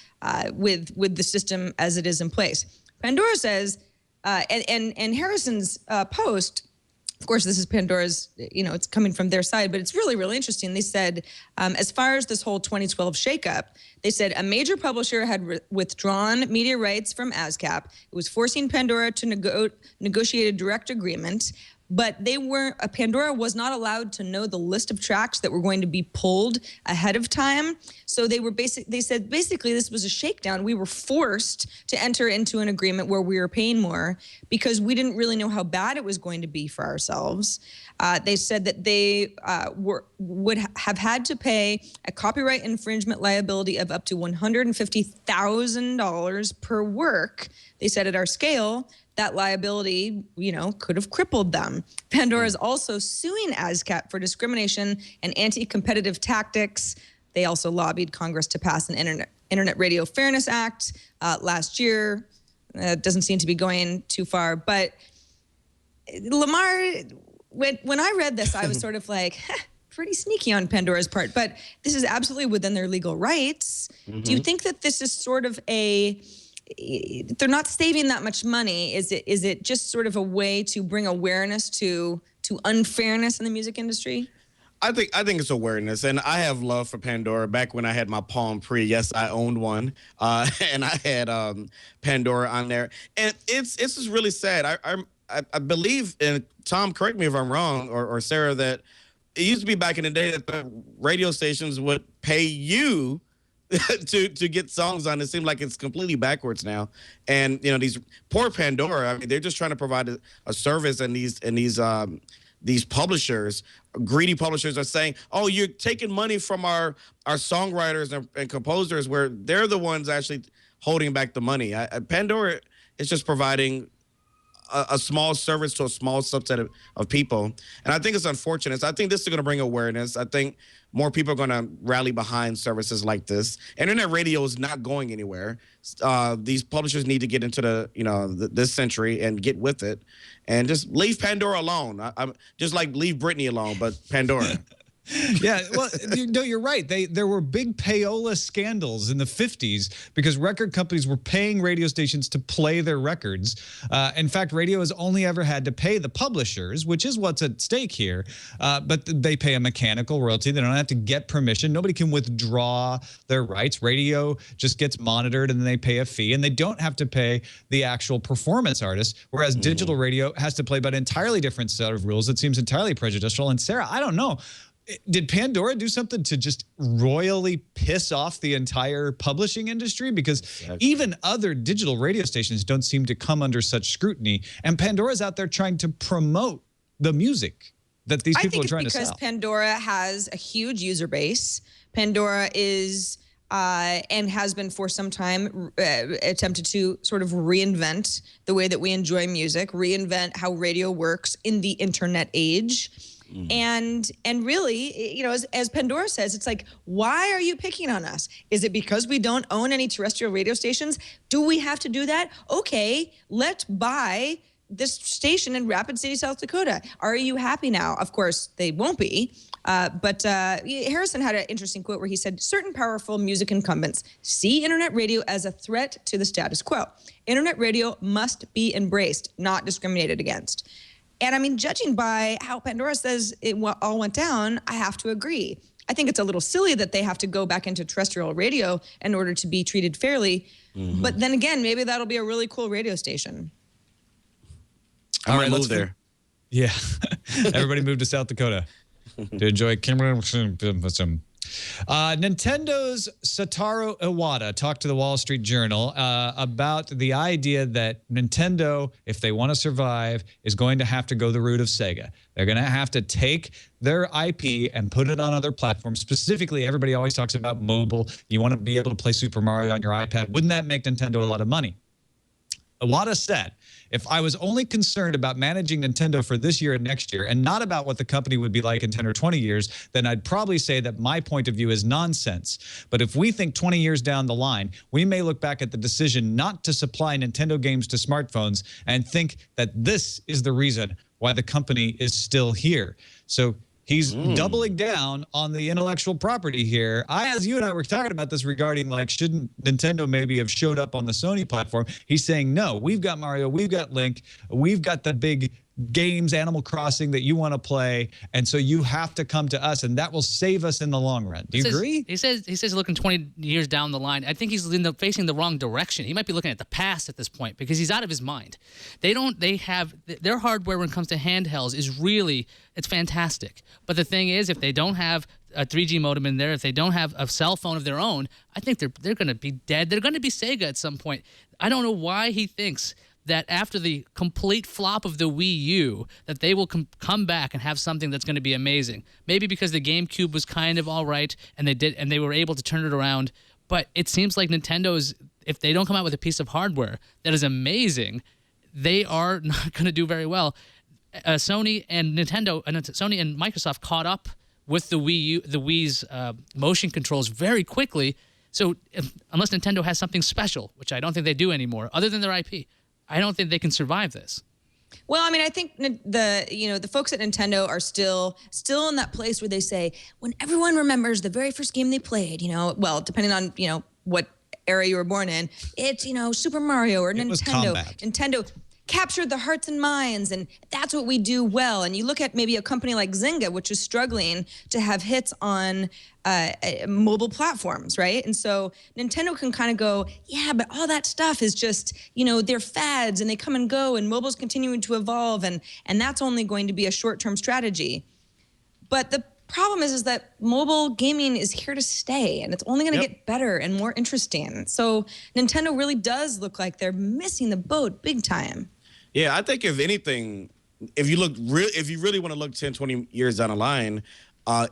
with the system as it is in place. Pandora says, and Harrison's post, of course, this is Pandora's, it's coming from their side, but it's really, really interesting. They said, as far as this whole 2012 shakeup, they said a major publisher had withdrawn media rights from ASCAP. It was forcing Pandora to negotiate a direct agreement. But Pandora was not allowed to know the list of tracks that were going to be pulled ahead of time. So they said basically this was a shakedown. We were forced to enter into an agreement where we were paying more because we didn't really know how bad it was going to be for ourselves. They said that they would have had to pay a copyright infringement liability of up to $150,000 per work. They said at our scale, that liability, could have crippled them. Pandora is also suing ASCAP for discrimination and anti-competitive tactics. They also lobbied Congress to pass an Internet Radio Fairness Act last year. It doesn't seem to be going too far. But Lamar, when I read this, I was sort of like, pretty sneaky on Pandora's part. But this is absolutely within their legal rights. Mm-hmm. Do you think that this is sort of they're not saving that much money? Is it just sort of a way to bring awareness to unfairness in the music industry? I think it's awareness, and I have love for Pandora. Back when I had my Palm Pre, yes, I owned one, and I had Pandora on there, and it's just really sad. I believe, and Tom, correct me if I'm wrong, or Sarah, that it used to be back in the day that the radio stations would pay you to get songs on. It seems like it's completely backwards now. And these poor Pandora, I mean, they're just trying to provide a service, and these publishers, greedy publishers, are saying, oh, you're taking money from our songwriters and composers, where they're the ones actually holding back the money. Pandora is just providing a small service to a small subset of people. And I think it's unfortunate. I think this is going to bring awareness. I think more people are going to rally behind services like this. Internet radio is not going anywhere. These publishers need to get into this century and get with it, and just leave Pandora alone. I'm just like leave Britney alone, but Pandora. Yeah, well, you're right. There were big payola scandals in the 50s because record companies were paying radio stations to play their records. In fact, radio has only ever had to pay the publishers, which is what's at stake here. But they pay a mechanical royalty. They don't have to get permission. Nobody can withdraw their rights. Radio just gets monitored, and then they pay a fee, and they don't have to pay the actual performance artist, whereas digital radio has to play by an entirely different set of rules. It seems entirely prejudicial. And Sarah, I don't know. Did Pandora do something to just royally piss off the entire publishing industry? Because even other digital radio stations don't seem to come under such scrutiny. And Pandora's out there trying to promote the music that these people are trying to sell. I think it's because Pandora has a huge user base. Pandora is and has been for some time attempted to sort of reinvent the way that we enjoy music, reinvent how radio works in the internet age. And really, as Pandora says, it's like, why are you picking on us? Is it because we don't own any terrestrial radio stations? Do we have to do that? Okay, let's buy this station in Rapid City, South Dakota. Are you happy now? Of course, they won't be. But Harrison had an interesting quote where he said, certain powerful music incumbents see internet radio as a threat to the status quo. Internet radio must be embraced, not discriminated against. And I mean, judging by how Pandora says it all went down, I have to agree. I think it's a little silly that they have to go back into terrestrial radio in order to be treated fairly. Mm-hmm. But then again, maybe that'll be a really cool radio station. All right, let's move there. Yeah. Everybody moved to South Dakota to enjoy Cameron. Nintendo's Satoru Iwata talked to the Wall Street Journal about the idea that Nintendo, if they want to survive, is going to have to go the route of Sega. They're going to have to take their IP and put it on other platforms. Specifically, everybody always talks about mobile. You want to be able to play Super Mario on your iPad. Wouldn't that make Nintendo a lot of money? Iwata said, if I was only concerned about managing Nintendo for this year and next year and not about what the company would be like in 10 or 20 years, then I'd probably say that my point of view is nonsense. But if we think 20 years down the line, we may look back at the decision not to supply Nintendo games to smartphones and think that this is the reason why the company is still here. So he's doubling down on the intellectual property here. As you and I were talking about this regarding, like, shouldn't Nintendo maybe have showed up on the Sony platform? He's saying, no, we've got Mario, we've got Link, we've got the big games, Animal Crossing, that you want to play, and so you have to come to us, and that will save us in the long run. Do you agree? He says looking 20 years down the line. I think he's facing the wrong direction. He might be looking at the past at this point because he's out of his mind. Their hardware when it comes to handhelds is really, it's fantastic. But the thing is, if they don't have a 3G modem in there, if they don't have a cell phone of their own, I think they're going to be dead. They're going to be Sega at some point. I don't know why he thinks that after the complete flop of the Wii U, that they will come back and have something that's going to be amazing. Maybe because the GameCube was kind of all right, and they were able to turn it around. But it seems like Nintendo's, if they don't come out with a piece of hardware that is amazing, they are not going to do very well. Sony and Microsoft caught up with the Wii's motion controls very quickly. So unless Nintendo has something special, which I don't think they do anymore, other than their IP, I don't think they can survive this. Well, I mean, I think the folks at Nintendo are still in that place where they say, when everyone remembers the very first game they played, well, depending on, what era you were born in, it's, Super Mario or Nintendo. Nintendo captured the hearts and minds, and that's what we do well. And you look at maybe a company like Zynga, which is struggling to have hits on mobile platforms, right? And so Nintendo can kind of go, yeah, but all that stuff is just, they're fads and they come and go, and mobile's continuing to evolve, and that's only going to be a short-term strategy. But the problem is that mobile gaming is here to stay, and it's only going to get better and more interesting. So Nintendo really does look like they're missing the boat big time. Yeah, I think if anything, if you really want to look 10, 20 years down the line,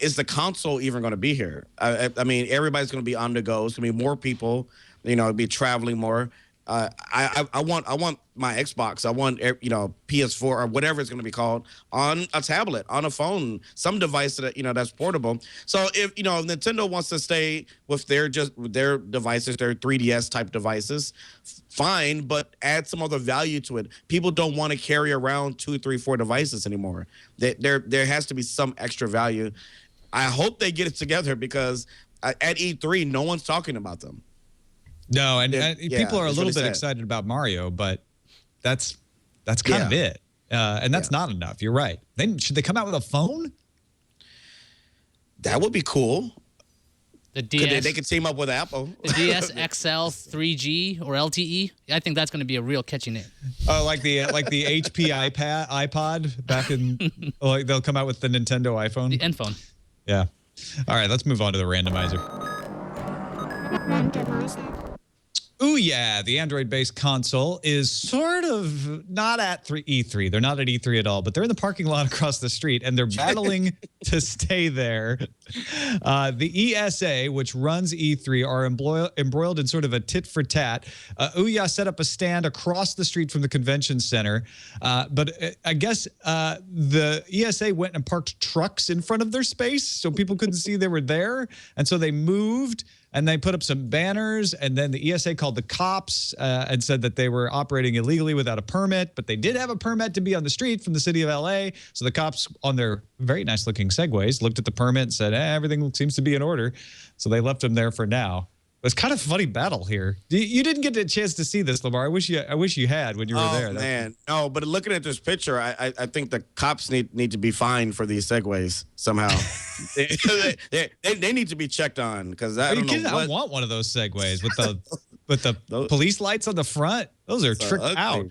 is the console even going to be here? I mean, everybody's going to be on the go. It's going to be more people, be traveling more. I want my Xbox. I want PS4 or whatever it's going to be called on a tablet, on a phone, some device that that's portable. So if Nintendo wants to stay with their devices, their 3DS type devices, fine, but add some other value to it. People don't want to carry around 2, 3, 4 devices anymore. There has to be some extra value. I hope they get it together because at E3, no one's talking about them. No, and people are a little bit excited about Mario, but that's kind of it. And that's not enough. You're right. Should they come out with a phone? That would be cool. The DS, they could team up with Apple. The DS XL 3G or LTE. I think that's going to be a real catchy name. Oh, like the HP iPod back in. They'll come out with the Nintendo iPhone. The N phone. Yeah. All right, let's move on to the randomizer. Ouya, the Android-based console, is sort of not at E3. They're not at E3 at all, but they're in the parking lot across the street, and they're battling to stay there. The ESA, which runs E3, are embroiled in sort of a tit-for-tat. Ouya set up a stand across the street from the convention center, but I guess the ESA went and parked trucks in front of their space so people couldn't see they were there, and so they moved. And they put up some banners, and then the ESA called the cops and said that they were operating illegally without a permit, but they did have a permit to be on the street from the city of LA. So the cops, on their very nice-looking Segways, looked at the permit and said, everything seems to be in order. So they left them there for now. It's kind of a funny battle here. You didn't get a chance to see this, Lamar. I wish you had when you were there. Man, no. But looking at this picture, I think the cops need to be fined for these Segways somehow. they need to be checked on because I don't know. I want one of those Segways with the police lights on the front. Those are tricked out.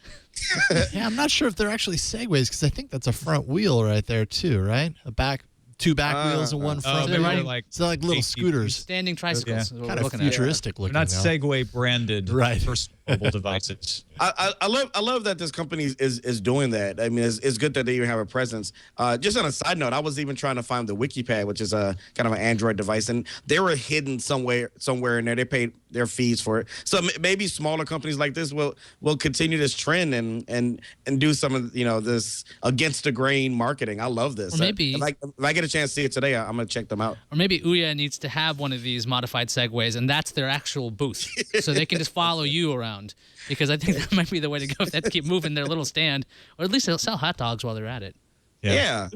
Yeah, I'm not sure if they're actually Segways because I think that's a front wheel right there too, right? A back 2 back wheels and 1 front. maybe wheel. they're like So like little scooters. Standing tricycles. is what Kind we're of looking at. futuristic looking. Not now. Segway branded Right. personal mobile devices. I love that this company is doing that. I mean, it's good that they even have a presence. Just on a side note, I was even trying to find the WikiPad, which is a kind of an Android device, and they were hidden somewhere in there. They paid their fees for it. So maybe smaller companies like this will continue this trend and do some of this against the grain marketing. I love this. Or maybe if I get a chance to see it today, I'm gonna check them out. Or maybe Ouya needs to have one of these modified Segways, and that's their actual booth, so they can just follow you around. Because I think that might be the way to go if they have to keep moving their little stand, or at least they'll sell hot dogs while they're at it. Yeah.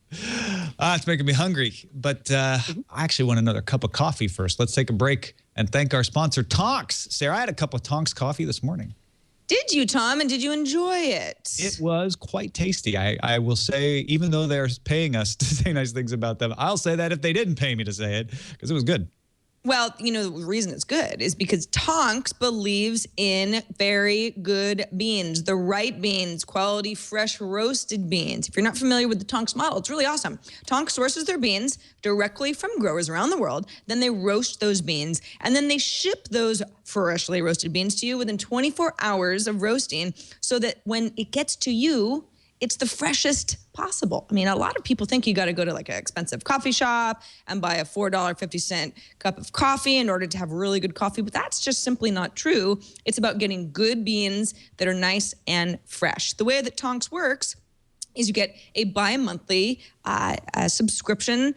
It's making me hungry, but I actually want another cup of coffee first. Let's take a break and thank our sponsor, Tonx. Sarah, I had a cup of Tonx coffee this morning. Did you, Tom? And did you enjoy it? It was quite tasty. I will say, even though they're paying us to say nice things about them, I'll say that if they didn't pay me to say it, because it was good. Well, the reason it's good is because Tonx believes in very good beans, the right beans, quality, fresh, roasted beans. If you're not familiar with the Tonx model, it's really awesome. Tonx sources their beans directly from growers around the world. Then they roast those beans, and then they ship those freshly roasted beans to you within 24 hours of roasting so that when it gets to you, it's the freshest possible. I mean, a lot of people think you got to go to like an expensive coffee shop and buy a $4.50 cup of coffee in order to have really good coffee, but that's just simply not true. It's about getting good beans that are nice and fresh. The way that Tonx works is you get a bi-monthly subscription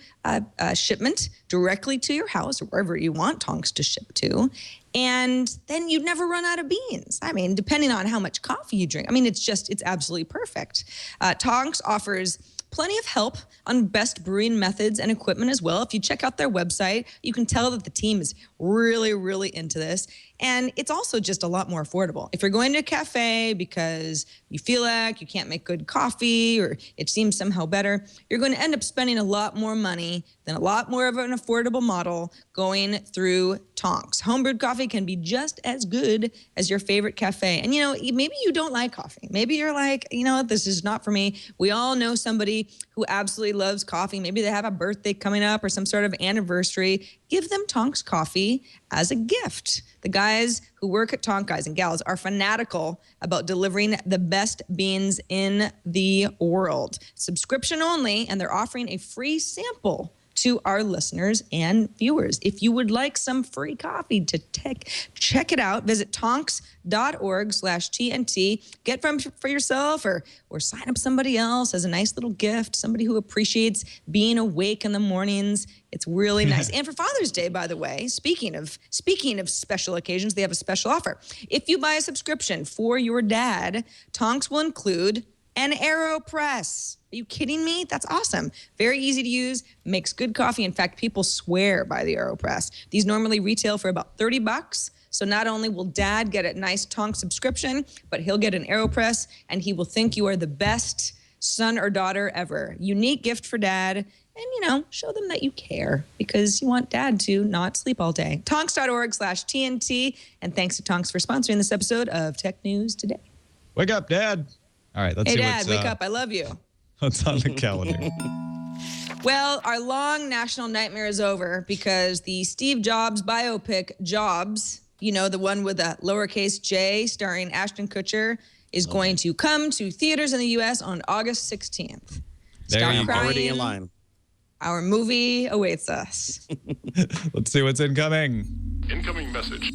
shipment directly to your house or wherever you want Tonx to ship to. And then you'd never run out of beans. I mean, depending on how much coffee you drink. I mean, it's absolutely perfect. Tonx offers plenty of help on best brewing methods and equipment as well. If you check out their website, you can tell that the team is really, really into this. And it's also just a lot more affordable. If you're going to a cafe because you feel like you can't make good coffee or it seems somehow better, you're going to end up spending a lot more money than a lot more of an affordable model going through Tonx. Homebrewed coffee can be just as good as your favorite cafe. And, maybe you don't like coffee. Maybe you're like, this is not for me. We all know somebody who absolutely loves coffee. Maybe they have a birthday coming up or some sort of anniversary. Give them Tonx coffee as a gift. The guys who work at Tonx, guys and gals, are fanatical about delivering the best beans in the world. Subscription only, and they're offering a free sample to our listeners and viewers. If you would like some free coffee to check it out, visit tonx.org/TNT. Get for yourself or sign up somebody else as a nice little gift, somebody who appreciates being awake in the mornings. It's really nice. And for Father's Day, by the way, speaking of special occasions, they have a special offer. If you buy a subscription for your dad, Tonx will include an AeroPress. Are you kidding me? That's awesome. Very easy to use, makes good coffee. In fact, people swear by the AeroPress. These normally retail for about $30. So not only will dad get a nice Tonx subscription, but he'll get an AeroPress and he will think you are the best son or daughter ever. Unique gift for dad. And, show them that you care because you want dad to not sleep all day. Tonx.org/TNT. And thanks to Tonx for sponsoring this episode of Tech News Today. Wake up, Dad. All right, let's Hey, see Dad, wake up. I love you. what's on the calendar. Well, our long national nightmare is over because the Steve Jobs biopic, Jobs, the one with a lowercase j starring Ashton Kutcher, is going to come to theaters in the U.S. on August 16th. There you go. Already in line. Our movie awaits us. Let's see what's incoming. Incoming message.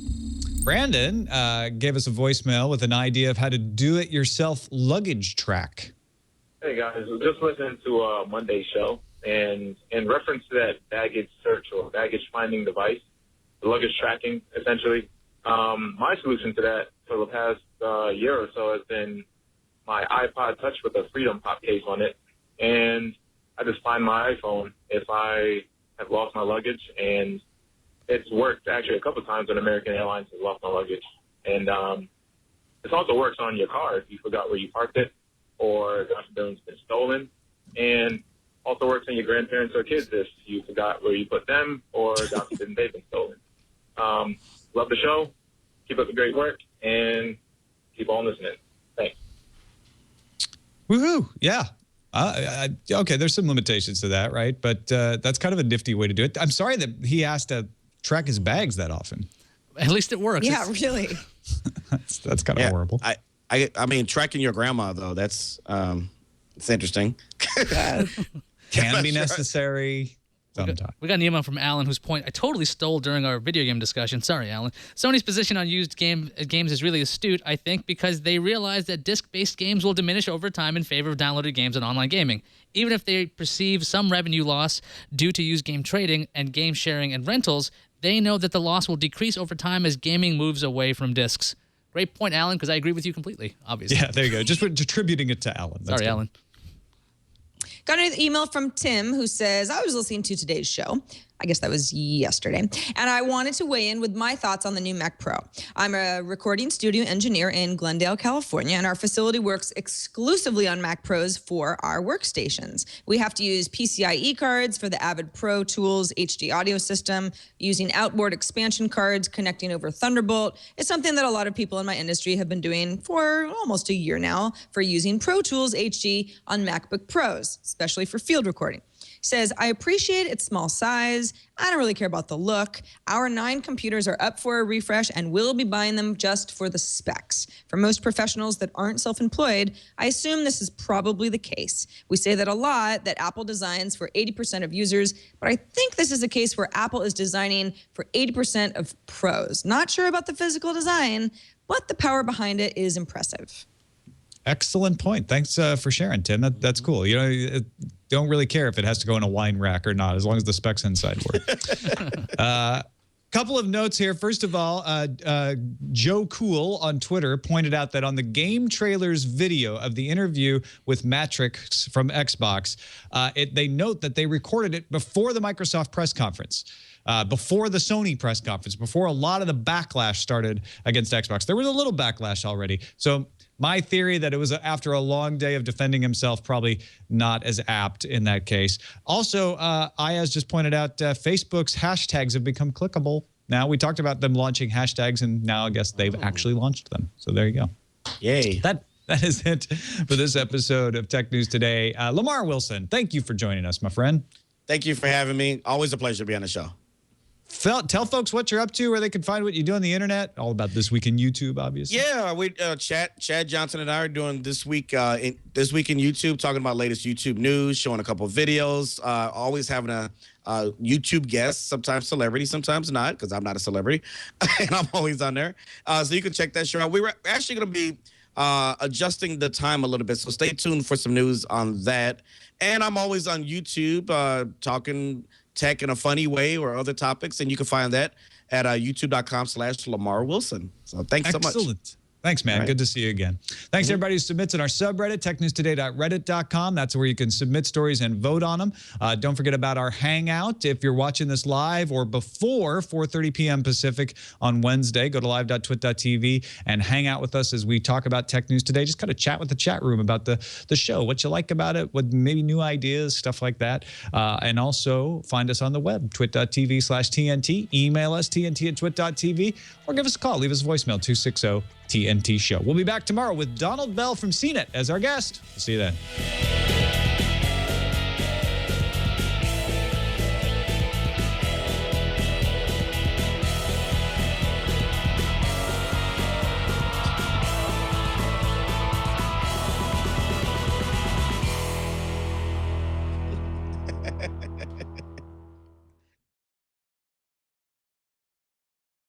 Brandon gave us a voicemail with an idea of how to do-it-yourself luggage track. Hey guys, I was just listening to a Monday show, and in reference to that baggage search or baggage finding device, the luggage tracking, essentially, my solution to that for the past year or so has been my iPod Touch with a Freedom Pop case on it, and I just find my iPhone if I have lost my luggage, and it's worked actually a couple of times when American Airlines has lost my luggage. And this also works on your car if you forgot where you parked it or God forbid it's been stolen. And also works on your grandparents or kids if you forgot where you put them or God forbid they've been stolen. Love the show. Keep up the great work and keep on listening. Thanks. Woohoo! Yeah. Okay, there's some limitations to that, right? But that's kind of a nifty way to do it. I'm sorry that he has to track his bags that often. At least it works. Yeah, really. That's kind of horrible. I mean, tracking your grandma though, that's it's interesting. Can be necessary. We got an email from Alan whose point I totally stole during our video game discussion. Sorry, Alan. Sony's position on used games is really astute, I think, because they realize that disc-based games will diminish over time in favor of downloaded games and online gaming. Even if they perceive some revenue loss due to used game trading and game sharing and rentals, they know that the loss will decrease over time as gaming moves away from discs. Great point, Alan, because I agree with you completely, obviously. Yeah, there you go. Just attributing it to Alan. Sorry, Alan. Got an email from Tim who says, I was listening to today's show. I guess that was yesterday. And I wanted to weigh in with my thoughts on the new Mac Pro. I'm a recording studio engineer in Glendale, California, and our facility works exclusively on Mac Pros for our workstations. We have to use PCIe cards for the Avid Pro Tools HD audio system, using outboard expansion cards connecting over Thunderbolt. It's something that a lot of people in my industry have been doing for almost a year now for using Pro Tools HD on MacBook Pros, especially for field recording. Says, I appreciate its small size. I don't really care about the look. Our 9 computers are up for a refresh and we'll be buying them just for the specs. For most professionals that aren't self-employed, I assume this is probably the case. We say that a lot, that Apple designs for 80% of users, but I think this is a case where Apple is designing for 80% of pros. Not sure about the physical design, but the power behind it is impressive. Excellent point. Thanks for sharing, Tim. That's cool. You know, don't really care if it has to go in a wine rack or not, as long as the specs inside work. Couple of notes here. First of all, Joe Cool on Twitter pointed out that on the game trailers video of the interview with Matrix from Xbox, they note that they recorded it before the Microsoft press conference. Before the Sony press conference, before a lot of the backlash started against Xbox. There was a little backlash already. So my theory that it was after a long day of defending himself, probably not as apt in that case. Also, Ayaz just pointed out Facebook's hashtags have become clickable. Now, we talked about them launching hashtags, and now I guess they've actually launched them. So there you go. Yay. That is it for this episode of Tech News Today. Lamar Wilson, thank you for joining us, my friend. Thank you for having me. Always a pleasure to be on the show. Tell folks what you're up to, where they can find what you do on the internet. All about This Week in YouTube, obviously. Yeah, we Chad Johnson and I are doing This Week in YouTube, talking about latest YouTube news, showing a couple of videos, always having a YouTube guest, sometimes celebrity, sometimes not, because I'm not a celebrity, and I'm always on there. So you can check that show out. We were actually going to be adjusting the time a little bit, so stay tuned for some news on that. And I'm always on YouTube talking tech in a funny way or other topics, and you can find that at youtube.com/Lamar Wilson. So thanks so much. Excellent. Thanks, man. Right. Good to see you again. Thanks, everybody who submits in our subreddit, technewstoday.reddit.com. That's where you can submit stories and vote on them. Don't forget about our Hangout. If you're watching this live or before 4:30 p.m. Pacific on Wednesday, go to live.twit.tv and hang out with us as we talk about Tech News Today. Just kind of chat with the chat room about the show, what you like about it, what maybe new ideas, stuff like that. And also find us on the web, twit.tv/TNT. Email us, tnt@twit.tv, or give us a call. Leave us a voicemail, 260-TNT Show. We'll be back tomorrow with Donald Bell from CNET as our guest. We'll see you then.